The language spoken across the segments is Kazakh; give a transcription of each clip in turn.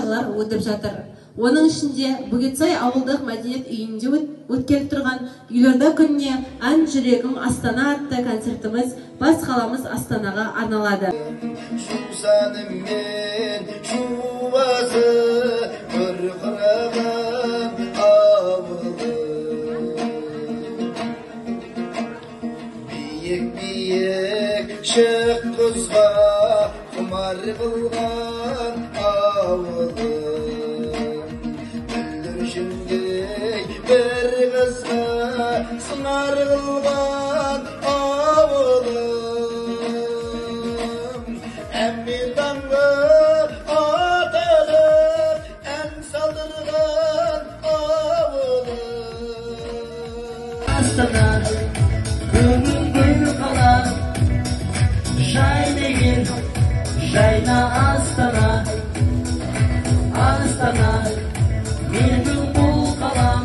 іс-шаралар өтіп жатыр. Оның ішінде Бөгетсай ауылдық мәдениет үйінде өткеліп тұрған Елорда күніне «Ән жүрегім Астана» атты концертіміз бас қаламыз Астанаға арналады. Шық құзға құмар қылған ауылым, бүлдіршіндей бір қызға сыңар қылған ауылым, әммен таңғы аталып ән салдырған ауылым. Астана Жайна Астана, Астана, менің бұл қалам.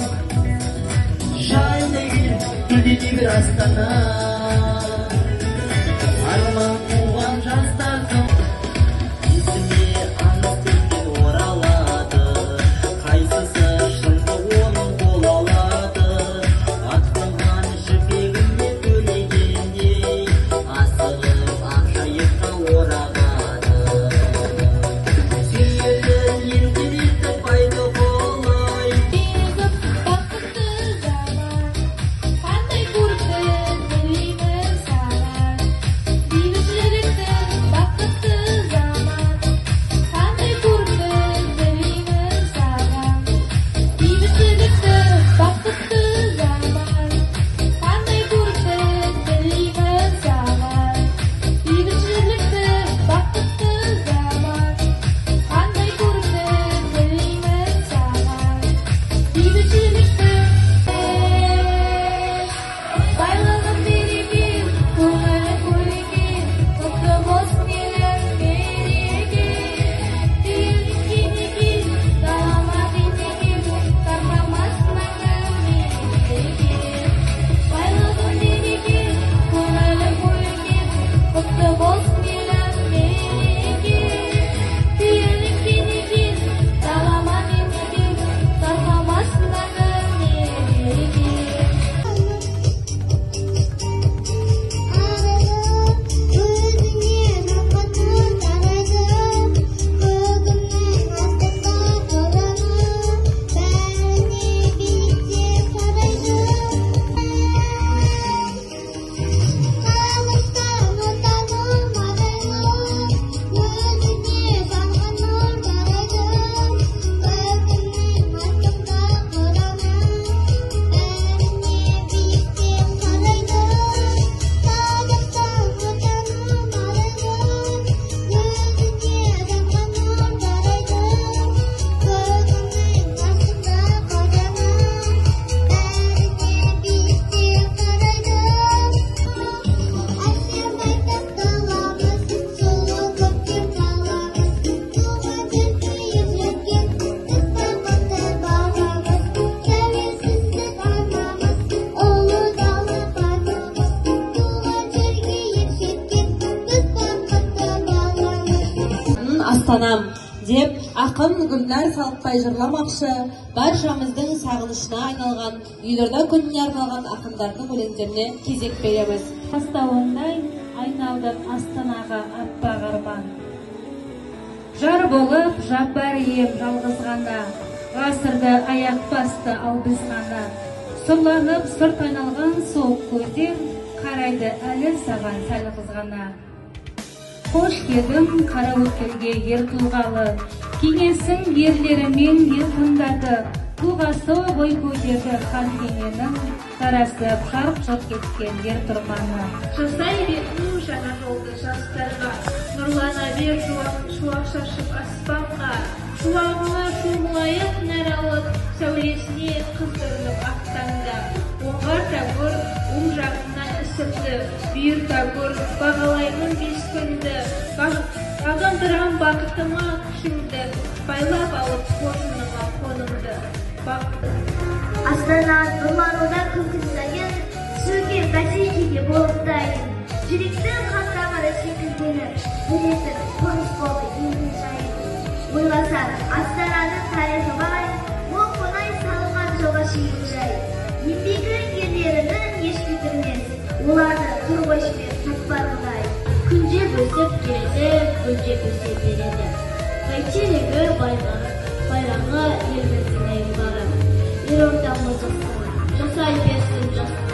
Жайна ел, төдеде бір Астана. Арман қуған жастардың есіне аңыз біткен оралады. Қайсысы шыңғы оның қол алады. Атқанған жібегінде төлегендей, асығып ақжайыққа ораған. Астанам деп ақын Гүлнар Салықбай жырламақшы, баршамыздың сағынышына айналған Елорда күніне арналған ақындардың өлеңдеріне кезек береміз. Бастауындай айналдық Астанаға аппақ арман. Жар болып жаппар ем жалғыз ғана, ғасырды аяқ басты ал біз ғана. Сұрланып сырт айналған соғып көзден, қарайды әлі саған сәл қызғана. Қош келдің қара өткелге ер тұлғалы, кеңесің ерлерімен ел тыңдады. Тұлғасы бой көтерді хан кеңенің, тарасып жарқ-жұрқ кеткен ер тұрманы. Жасай бетін жаңа жолды жастарға, нұрлана бер шуақ шашып аспанға. Шуағына шумылайық нәр алып, сәулесіне қыздырылып ақтаңда. Оңғар тәгір оң жағына ісімді, бүйір тәгір бағалаймын бес күнді. Бағындырам бақытыма күшімді, байлап алып қоржыныма қонымды. Астана нұрлануда күн сайын, сөге бәсекеге болып дайын. Жүректің қан тамыры секілгені, білетін қоныс болды елдің жайын. Ордасан Астананың тарихы бай, мол қонай салынған жолға шейінжай. Еңбегі ерлерінің еш бітірмес, оларды тұрғышпен қатпарындай. Күнде өсіп келеді, күнде өсе береді. Бәйтерегі байрағы еліміздің айлары. Елордамыз ыстығы, жасай берсін жастығы.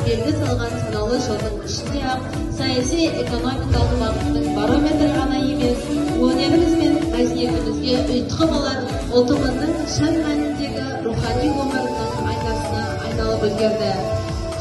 Белгі салған санаулы жылдың ішінде-ақ саяси экономикалық бағыттың барометрі ғана емес, өнеріміз бен мәдениетімізге ұйытқы болар ұлтымыздың шын мәніндегі рухани өмірінің айнасына айналып үлгерді.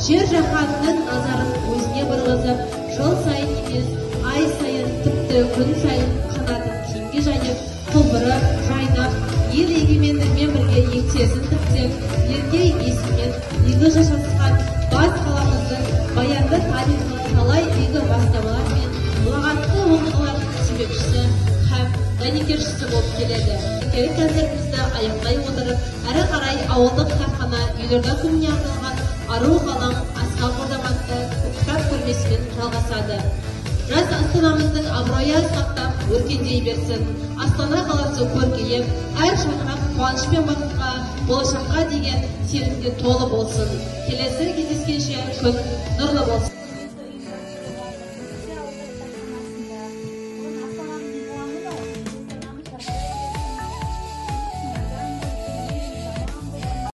Жер жаһанның назарын өзіне бұрғызып, жыл сайын емес, ай сайын, тіпті күн сайын қанатын кеңге жайып, құлбырып, жайнап, ел егемендігімен бірге еңсесін тіктеп, ерке есіммен игі жасасқан бас қаламыздың баянды тарихы талай игі бастамалар мен ұлағатты оқиғалардың себепшісі һәм дәнекершісі болып келеді. Мерекелік концертімізді аяқтай отырып, әрі қарай ауылдық кітапхана елорда күніне арналған ару қалам асқақ орнаматты кітап көрмесімен жалғасады. Жас Астанамыздың абыройы асқақтап, өркендей берсін. Астана қаласы көркейіп, әр шаңырақ қуаныш пен бақытқа, болашаққа деген сенімге толы болсын. Келесі кездескенше күн нұрлы болсын.